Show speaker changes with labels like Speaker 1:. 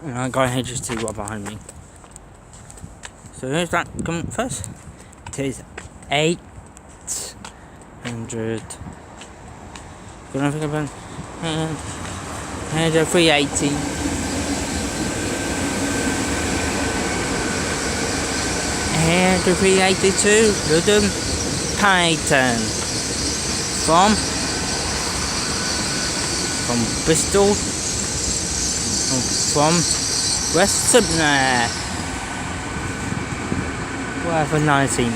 Speaker 1: And I go ahead just to see what behind me. So who's that coming first? It is 800. Gonna think about 380. And 382. London Paddington from Bristol, from Weston. Whatever 19.